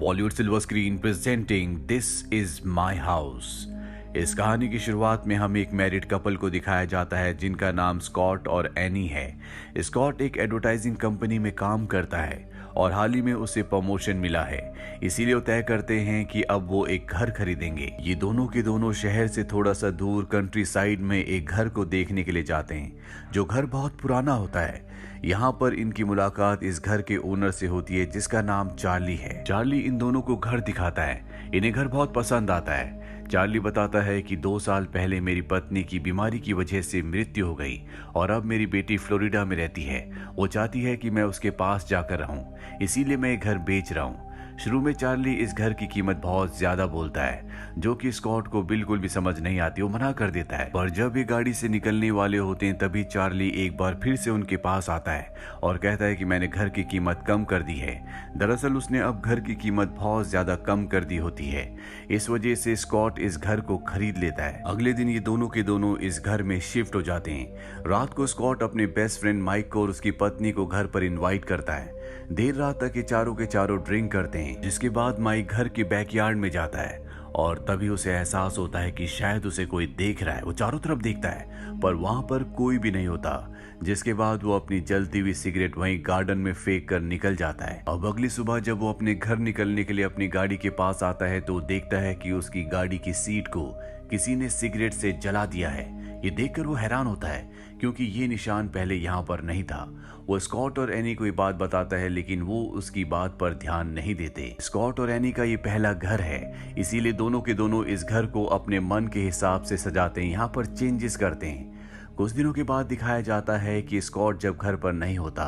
Bollywood silver screen presenting this is my house. इस कहानी की शुरुआत में हमें एक मैरिड कपल को दिखाया जाता है जिनका नाम स्कॉट और एनी है। स्कॉट एक एडवर्टाइजिंग कंपनी में काम करता है और हाल ही में उसे प्रमोशन मिला है, इसीलिए वो तय करते हैं कि अब वो एक घर खरीदेंगे। ये दोनों के दोनों शहर से थोड़ा सा दूर कंट्री साइड में एक घर को देखने के लिए जाते हैं जो घर बहुत पुराना होता है। यहाँ पर इनकी मुलाकात इस घर के ओनर से होती है जिसका नाम चार्ली है। चार्ली इन दोनों को घर दिखाता है। इन्हें घर बहुत पसंद आता है। चार्ली बताता है कि 2 साल पहले मेरी पत्नी की बीमारी की वजह से मृत्यु हो गई और अब मेरी बेटी फ्लोरिडा में रहती है। वो चाहती है कि मैं उसके पास जाकर रहूं, इसीलिए मैं ये घर बेच रहा हूं। शुरू में चार्ली इस घर की कीमत बहुत ज्यादा बोलता है जो कि स्कॉट को बिल्कुल भी समझ नहीं आती। वो मना कर देता है, पर जब ये गाड़ी से निकलने वाले होते हैं तभी चार्ली एक बार फिर से उनके पास आता है और कहता है कि मैंने घर की कीमत कम कर दी है। दरअसल उसने अब घर की कीमत बहुत ज्यादा कम कर दी होती है। इस वजह से स्कॉट इस घर को खरीद लेता है। अगले दिन ये दोनों के दोनों इस घर में शिफ्ट हो जाते हैं। रात को स्कॉट अपने बेस्ट फ्रेंड माइक को और उसकी पत्नी को घर पर इनवाइट करता है। देर रात तक ये चारों के चारों ड्रिंक करते हैं, जिसके बाद माइक घर के बैकयार्ड में जाता है और तभी उसे एहसास होता है कि शायद उसे कोई देख रहा है। वो चारों तरफ देखता है पर वहां पर कोई भी नहीं होता, जिसके बाद वो अपनी जलती हुई सिगरेट वहीं गार्डन में फेंक कर निकल जाता है। अब अगली सुबह जब वो अपने घर निकलने के लिए अपनी गाड़ी के पास आता है तो देखता है कि उसकी गाड़ी की सीट को किसी ने सिगरेट से जला दिया है। ये देखकर वो हैरान होता है क्योंकि ये निशान पहले यहाँ पर नहीं था। वो स्कॉट और एनी को ये बात बताता है लेकिन वो उसकी बात पर ध्यान नहीं देते। स्कॉट और एनी का ये पहला घर है, इसीलिए दोनों के दोनों इस घर को अपने मन के हिसाब से सजाते हैं, यहाँ पर चेंजेस करते हैं। कुछ दिनों के बाद दिखाया जाता है कि स्कॉट जब घर पर नहीं होता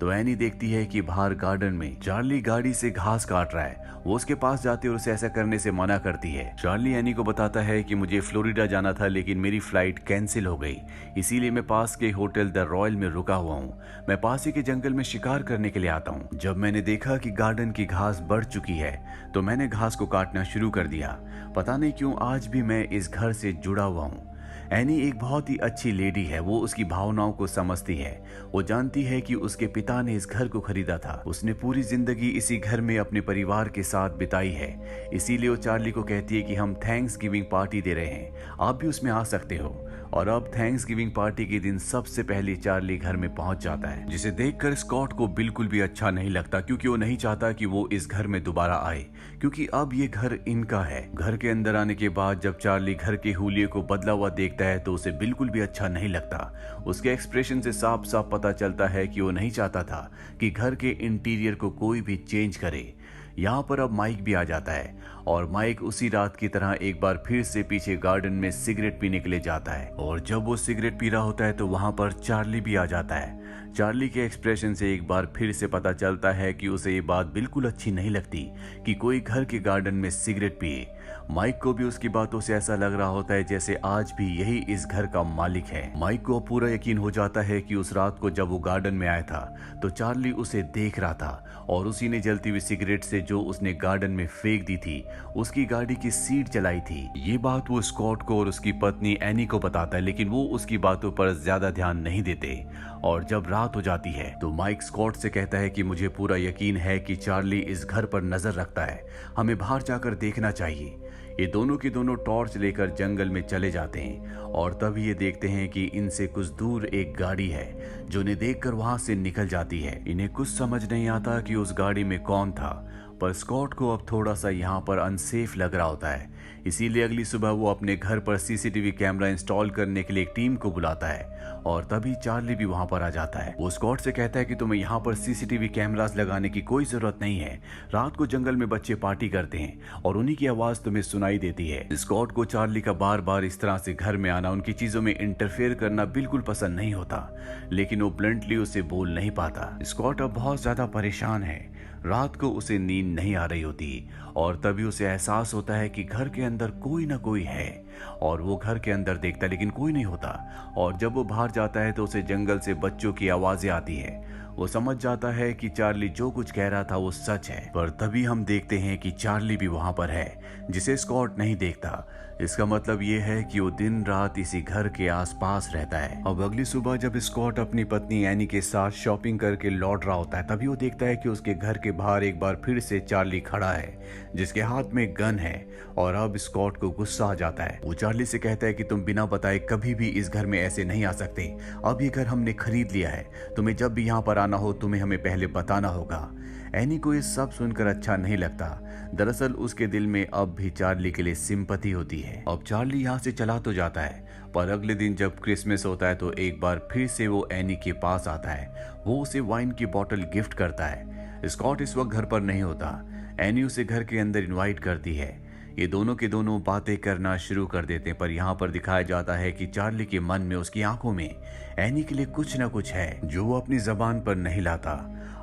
तो एनी देखती है कि बाहर गार्डन में चार्ली गाड़ी से घास काट रहा है। वो उसके पास जाती है और उसे ऐसा करने से मना करती है। चार्ली एनी को बताता है कि मुझे फ्लोरिडा जाना था लेकिन मेरी फ्लाइट कैंसिल हो गई, इसीलिए मैं पास के होटल द रॉयल में रुका हुआ हूँ। मैं पास ही के जंगल में शिकार करने के लिए आता हूँ। जब मैंने देखा कि गार्डन की घास बढ़ चुकी है तो मैंने घास को काटना शुरू कर दिया। पता नहीं क्यों आज भी मैं इस घर से जुड़ा हुआ हूँ। एनी एक बहुत ही अच्छी लेडी है, वो उसकी भावनाओं को समझती है। वो जानती है कि उसके पिता ने इस घर को खरीदा था। उसने पूरी जिंदगी इसी घर में अपने परिवार के साथ बिताई है, इसीलिए वो चार्ली को कहती है कि हम थैंक्स गिविंग पार्टी दे रहे हैं, आप भी उसमें आ सकते हो। और अब थैंक्स गिविंग पार्टी के दिन सबसे पहले चार्ली घर में पहुंच जाता है, जिसे देखकर स्कॉट को बिल्कुल भी अच्छा नहीं लगता क्योंकि वो नहीं चाहता कि वो इस घर में दोबारा आए, क्योंकि अब ये घर इनका है। घर के अंदर आने के बाद जब चार्ली घर के हुलिये को बदला हुआ देखता है तो उसे बिल्कुल भी अच्छा नहीं लगता। उसके एक्सप्रेशन से साफ साफ पता चलता है कि वो नहीं चाहता था कि घर के इंटीरियर को कोई भी चेंज करे। यहाँ पर अब माइक भी आ जाता है और माइक उसी रात की तरह एक बार फिर से पीछे गार्डन में सिगरेट पीने के लिए जाता है और जब वो सिगरेट पी रहा होता है तो वहां पर चार्ली भी आ जाता है। चार्ली के एक्सप्रेशन से एक बार फिर से पता चलता है कि उसे ये बात बिल्कुल अच्छी नहीं लगती कि कोई घर के गार्डन में सिगरेट पिए। माइक को भी उसकी बातों से ऐसा लग रहा होता है जैसे आज भी यही इस घर का मालिक है। माइक को पूरा यकीन हो जाता है कि उस रात को जब वो गार्डन में आया था तो चार्ली उसे देख रहा था और उसी ने जलती हुई सिगरेट से जो उसने गार्डन में फेंक दी थी उसकी गाड़ी की सीट जलाई थी। ये बात वो स्कॉट को और उसकी पत्नी एनी को बताता है लेकिन वो उसकी बातों पर ज्यादा ध्यान नहीं देते। और जब रात हो जाती है तो माइक स्कॉट से कहता है कि मुझे पूरा यकीन है कि चार्ली इस घर पर नजर रखता है, हमें बाहर जाकर देखना चाहिए। ये दोनों के दोनों टॉर्च लेकर जंगल में चले जाते हैं और तभी ये देखते हैं कि इनसे कुछ दूर एक गाड़ी है जो इन्हें देखकर वहां से निकल जाती है। इन्हें कुछ समझ नहीं आता कि उस गाड़ी में कौन था, पर स्कॉट को अब थोड़ा सा यहाँ पर अनसेफ लग रहा होता है, इसीलिए अगली सुबह वो अपने घर पर सीसीटीवी कैमरा इंस्टॉल करने के लिए एक टीम को बुलाता है और तभी चार्ली भी वहां पर आ जाता है। वो स्कॉट से कहता है कि तुम्हें यहाँ पर सीसीटीवी कैमरास लगाने की कोई जरूरत नहीं है, रात को जंगल में बच्चे पार्टी करते हैं और उन्हीं की आवाज तुम्हें सुनाई देती है। स्कॉट को चार्ली का बार बार इस तरह से घर में आना, उनकी चीजों में इंटरफेयर करना बिल्कुल पसंद नहीं होता, लेकिन वो ब्लंटली उसे बोल नहीं पाता। स्कॉट अब बहुत ज्यादा परेशान है। रात को उसे नींद नहीं आ रही होती और तभी उसे एहसास होता है कि घर के अंदर कोई ना कोई है और वो घर के अंदर देखता है लेकिन कोई नहीं होता। और जब वो बाहर जाता है तो उसे जंगल से बच्चों की आवाजें आती है। वो समझ जाता है कि चार्ली जो कुछ कह रहा था वो सच है, पर तभी हम देखते हैं कि चार्ली भी वहां पर है, जिसे स्कॉट नहीं देखता। इसका मतलब ये है कि वो दिन रात इसी घर के आसपास रहता है। अब अगली सुबह जब स्कॉट अपनी पत्नी एनी के साथ शॉपिंग करके लौट रहा होता है, तभी वो देखता है कि उसके घर के बाहर एक बार फिर से चार्ली खड़ा है, जिसके हाथ में गन है। और अब स्कॉट को गुस्सा आ जाता है। वो चार्ली से कहता है कि तुम बिना बताए कभी भी इस घर में ऐसे नहीं आ सकते। अब ये घर हमने खरीद लिया है, तुम्हें जब भी यहाँ पर आना हो तुम्हें हमें पहले बताना होगा। एनी को ये सब सुनकर अच्छा नहीं लगता। दरअसल उसके दिल में अब भी चार्ली के लिए सिंपैथी होती है। अब चार्ली यहाँ से चला तो जाता है, पर अगले दिन जब क्रिसमस होता है तो एक बार फिर से वो एनी के पास आता है। वो उसे वाइन की बोतल गिफ्ट करता है। स्कॉट इस वक्त घर पर नहीं होता। एनी उसे घर के अंदर इनवाइट करती है। ये दोनों के दोनों बातें करना शुरू कर देते हैं, पर यहाँ पर दिखाया जाता है कि चार्ली के मन में, उसकी आंखों में एनी के लिए कुछ न कुछ है जो वो अपनी जबान पर नहीं लाता।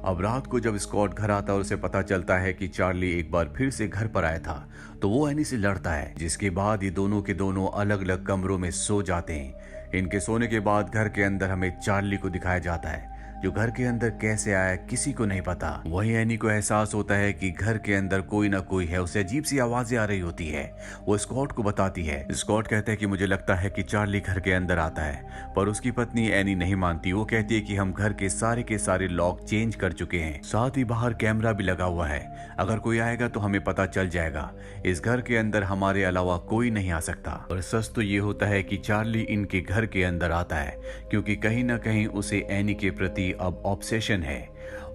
अब रात को जब स्कॉट घर आता है और उसे पता चलता है कि चार्ली एक बार फिर से घर पर आया था, तो वो एनी से लड़ता है, जिसके बाद ये दोनों के दोनों अलग अलग कमरों में सो जाते हैं। इनके सोने के बाद घर के अंदर हमें चार्ली को दिखाया जाता है, जो घर के अंदर कैसे आया किसी को नहीं पता। वहीं एनी को एहसास होता है कि घर के अंदर कोई ना कोई है। उसे अजीब सी आवाजें आ रही होती है। वो स्कॉट को बताती है। स्कॉट कहता है कि मुझे लगता है कि चार्ली घर के अंदर आता है, पर उसकी पत्नी एनी नहीं मानती। वो कहती है कि हम घर के सारे लॉक चेंज कर चुके हैं, साथ ही बाहर कैमरा भी लगा हुआ है। अगर कोई आएगा तो हमें पता चल जाएगा। इस घर के अंदर हमारे अलावा कोई नहीं आ सकता। और सच तो ये होता है कि चार्ली इनके घर के अंदर आता है, क्योंकि कहीं ना कहीं उसे एनी के प्रति अब ऑब्सेशन है।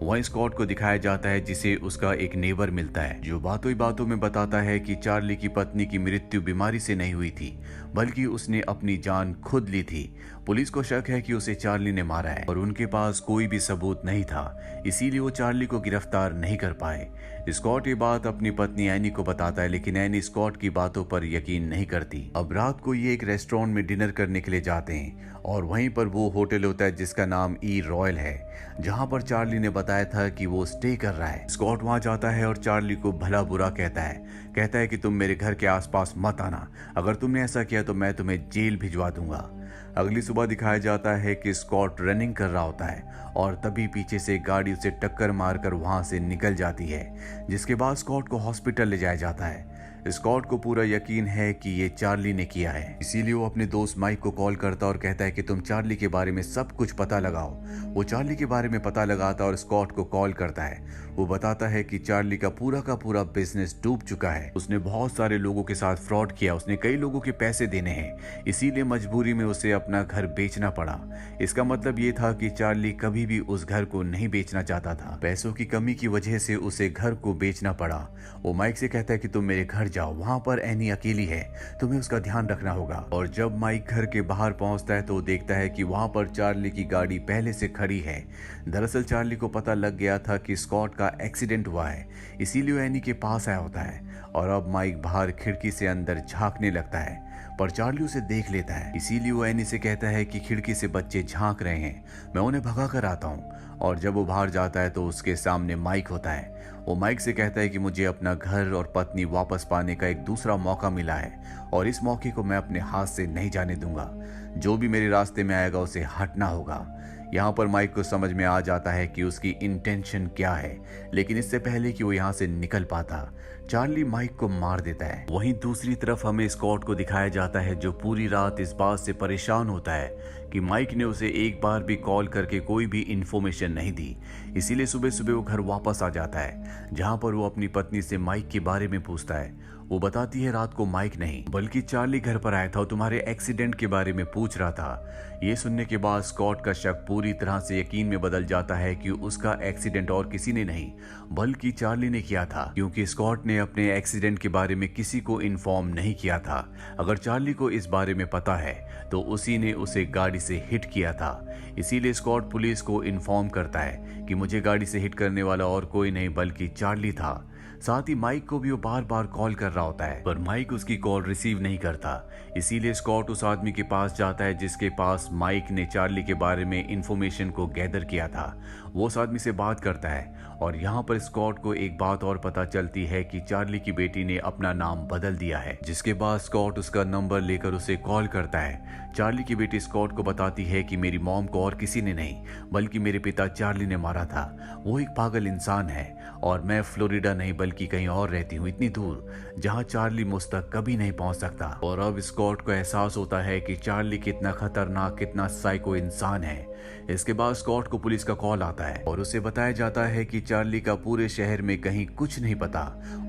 वहीं स्कॉट को दिखाया जाता है, जिसे उसका एक नेबर मिलता है, जो बातों ही बातों में बताता है कि चार्ली की पत्नी की मृत्यु बीमारी से नहीं हुई थी, बल्कि उसने अपनी जान खुद ली थी। पुलिस को शक है कि उसे चार्ली ने मारा है, और उनके पास कोई भी सबूत नहीं था, इसीलिए वो चार्ली को गिरफ्तार नहीं कर पाए। स्कॉट ये बात अपनी पत्नी एनी को बताता है, लेकिन एनी स्कॉट की बातों पर यकीन नहीं करती। अब रात को ये एक रेस्टोरेंट में डिनर करने के लिए जाते हैं, और वहीं पर वो होटल होता है जिसका नाम ई रॉयल है, जहां पर चार्ली ने बताया था कि वो स्टे कर रहा है। स्कॉट वहां जाता है और चार्ली को भला बुरा कहता है कि तुम मेरे घर के आसपास मत आना, अगर तुमने ऐसा किया तो मैं तुम्हें जेल भिजवा दूंगा। अगली सुबह दिखाया जाता है कि स्कॉट रनिंग कर रहा होता है, और तभी पीछे से गाड़ी उसे टक्कर मारकर वहां से निकल जाती है, जिसके बाद स्कॉट को हॉस्पिटल ले जाया जाता है। स्कॉट को पूरा यकीन है कि ये चार्ली ने किया है, इसीलिए वो अपने दोस्त माइक को कॉल करता और कहता है कि तुम चार्ली के बारे में सब कुछ पता लगाओ। वो चार्ली के बारे में पता लगाता और स्कॉट को कॉल करता है। वो बताता है कि चार्ली का पूरा बिजनेस डूब चुका है। उसने बहुत सारे लोगों के साथ फ्रॉड किया, उसने कई लोगों के पैसे देने हैं, इसीलिए मजबूरी में उसे अपना घर बेचना पड़ा। इसका मतलब ये था कि चार्ली कभी भी उस घर को नहीं बेचना चाहता था, पैसों की कमी की वजह से उसे घर को बेचना पड़ा। वो माइक से कहता है कि तुम मेरे घर जाओ, वहां पर एनी अकेली है, तुम्हें उसका ध्यान रखना होगा। और जब माइक घर के बाहर पहुंचता है तो देखता है कि वहां पर चार्ली की गाड़ी पहले से खड़ी है। दरअसल चार्ली को पता लग गया था कि स्कॉट का एक्सीडेंट हुआ है, इसीलिए वो एनी के पास आया होता है। और अब माइक बाहर खिड़की से अंदर झांकने लगता है, पर चार्ली उसे देख लेता है, इसीलिए वो एनी से कहता है कि खिड़की से बच्चे झांक रहे हैं, मैं उन्हें भगा कर आता हूँ। और जब वो बाहर जाता है तो उसके सामने माइक होता है। वो माइक से कहता है कि मुझे अपना घर और पत्नी वापस पाने का एक दूसरा मौका मिला है, और इस मौके को मैं अपने हाथ से नहीं जाने दूंगा। जो भी मेरे रास्ते में आएगा उसे हटना होगा। यहाँ पर माइक को समझ में आ जाता है कि उसकी इंटेंशन क्या है, लेकिन इससे पहले कि वो यहाँ से निकल पाता, चार्ली माइक को मार देता है। वहीं दूसरी तरफ हमें स्कॉट को दिखाया जाता है, जो पूरी रात इस बात से परेशान होता है कि माइक ने उसे एक बार भी कॉल करके कोई भी इंफॉर्मेशन नहीं दी। इसीलिए सुबह सुबह वो घर वापस आ जाता है, जहां पर वो अपनी पत्नी से माइक के बारे में पूछता है। वो बताती है रात को माइक नहीं बल्कि चार्ली घर पर आया था और तुम्हारे एक्सीडेंट के बारे में पूछ रहा था। ये सुनने के बाद स्कॉट का शक पूरी तरह से यकीन में बदल जाता है कि उसका एक्सीडेंट और किसी ने नहीं बल्कि चार्ली ने किया था, क्योंकि स्कॉट ने अपने एक्सीडेंट के बारे में किसी को इन्फॉर्म नहीं किया था। अगर चार्ली को इस बारे में पता है तो उसी ने उसे गाड़ी से हिट किया था। इसीलिए स्कॉट पुलिस को इन्फॉर्म करता है कि मुझे गाड़ी से हिट करने वाला और कोई नहीं बल्कि चार्ली था। साथ ही माइक को भी वो बार बार कॉल कर रहा होता है, पर माइक उसकी कॉल रिसीव नहीं करता। इसीलिए स्कॉट उस आदमी के पास जाता है जिसके पास माइक ने चार्ली के बारे में इंफॉर्मेशन को गैदर किया था। वो उस आदमी से बात करता है और यहाँ पर स्कॉट को एक बात और पता चलती है कि चार्ली की बेटी ने अपना नाम बदल दिया है, जिसके बाद स्कॉट उसका नंबर लेकर उसे कॉल करता है। चार्ली की बेटी स्कॉट को बताती है कि मेरी मॉम को और किसी ने नहीं बल्कि मेरे पिता चार्ली ने मारा था। वो एक पागल इंसान है और मैं फ्लोरिडा नहीं बल्कि कहीं और रहती हूँ, इतनी दूर जहाँ चार्ली मुझ तक कभी नहीं पहुंच सकता। और अब स्कॉट को एहसास होता है कि चार्ली कितना खतरनाक, कितना साइको इंसान है। इसके बाद स्कॉट को पुलिस का कॉल आता है और उसे बताया जाता है कि चार्ली का पूरे शहर में कहीं कुछ नहीं पता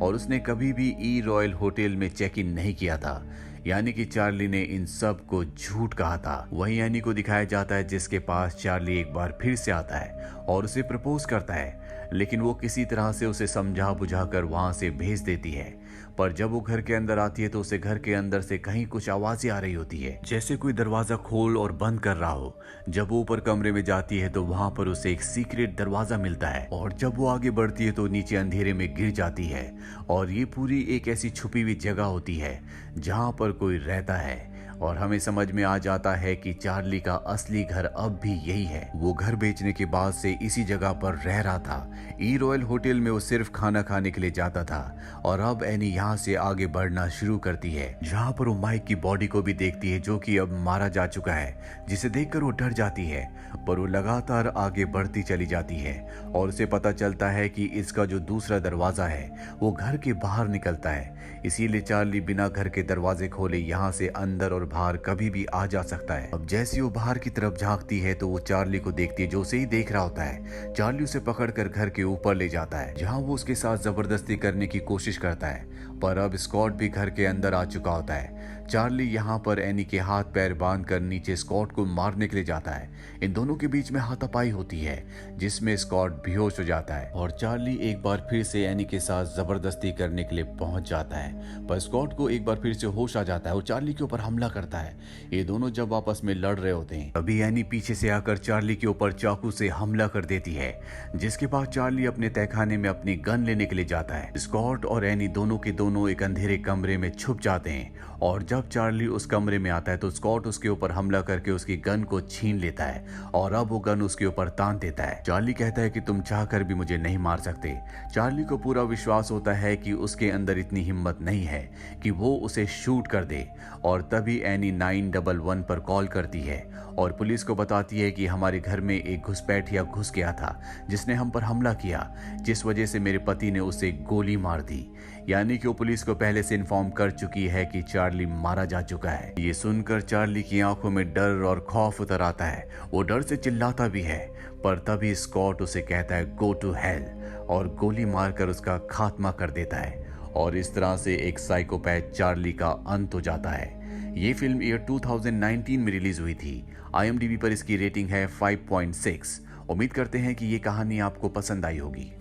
और उसने कभी भी ई रॉयल होटल में चेक इन नहीं किया था, यानी कि चार्ली ने इन सब को झूठ कहा था। वहीं एनी को दिखाया जाता है जिसके पास चार्ली एक बार फिर से आता है और उसे प्रपोज करता है, लेकिन वो किसी तरह से उसे समझा बुझाकर वहां से भेज देती है। पर जब वो घर के अंदर आती है तो उसे घर के अंदर से कहीं कुछ आवाजें आ रही होती है, जैसे कोई दरवाजा खोल और बंद कर रहा हो। जब वो ऊपर कमरे में जाती है तो वहां पर उसे एक सीक्रेट दरवाजा मिलता है और जब वो आगे बढ़ती है तो नीचे अंधेरे में गिर जाती है और ये पूरी एक ऐसी छुपी हुई जगह होती है जहां पर कोई रहता है। और हमें समझ में आ जाता है कि चार्ली का असली घर अब भी यही है। वो घर बेचने के बाद से इसी जगह पर रह रहा था। ई रॉयल होटल में वो सिर्फ खाना खाने के लिए जाता था और अब एनी यहाँ से आगे बढ़ना शुरू करती है, जहाँ पर वो माइक की बॉडी को भी देखती है जो कि अब मारा जा चुका है, जिसे देखकर वो डर जाती है। पर वो लगातार आगे बढ़ती चली जाती है और उसे पता चलता है कि इसका जो दूसरा दरवाजा है वो घर के बाहर निकलता है। इसीलिए चार्ली बिना घर के दरवाजे खोले यहाँ से अंदर और बाहर कभी भी आ जा सकता है। अब जैसे वो बाहर की तरफ झांकती है तो वो चार्ली को देखती है जो उसे ही देख रहा होता है। चार्ली उसे पकड़कर घर के ऊपर ले जाता है जहां वो उसके साथ जबरदस्ती करने की कोशिश करता है, पर अब स्कॉट भी घर के अंदर आ चुका होता है। चार्ली यहाँ पर एनी के हाथ पैर बांधकर नीचे स्कॉट को मारने के लिए जाता है। इन दोनों के बीच में हाथापाई होती है जिसमें स्कॉट बेहोश हो जाता है और चार्ली एक बार फिर से एनी के साथ जबरदस्ती करने के लिए पहुंच जाता है, पर स्कॉट को एक बार फिर से होश आ जाता है और चार्ली के ऊपर हमला करता है। ये दोनों जब आपस में लड़ रहे होते हैं तभी एनी पीछे से आकर चार्ली के ऊपर चाकू से हमला कर देती है, जिसके बाद चार्ली अपने तहखाने में अपनी गन लेने के लिए जाता है। स्कॉट और एनी दोनों के दोनों एक अंधेरे कमरे में छुप जाते हैं और जब चार्ली उस कमरे में आता है तो स्कॉट उसके ऊपर हमला करके उसकी गन को छीन लेता है और अब वो गन उसके ऊपर तान देता है। चार्ली कहता है कि तुम चाहकर भी मुझे नहीं मार सकते। चार्ली को पूरा विश्वास होता है कि उसके अंदर इतनी हिम्मत नहीं है कि वो उसे शूट कर दे और तभी एनी 911 पर कॉल करती है और पुलिस को बताती है कि हमारे घर में एक घुसपैठिया घुस गया था जिसने हम पर हमला किया, जिस वजह से मेरे पति ने उसे गोली मार दी। यानी कि वो पुलिस को पहले से इन्फॉर्म कर चुकी है कि चार्ली मारा जा चुका है। ये सुनकर चार्ली की आंखों में डर और खौफ उतर आता है। वो डर से चिल्लाता भी है, पर तभी स्कॉट उसे कहता है गो टू हेल और गोली मारकर उसका खात्मा कर देता है और इस तरह से एक साइकोपैथ चार्ली का अंत हो जाता है। ये फिल्म ईयर 2019 में रिलीज हुई थी। IMDb पर इसकी रेटिंग है 5.6। उम्मीद करते हैं कि ये कहानी आपको पसंद आई होगी।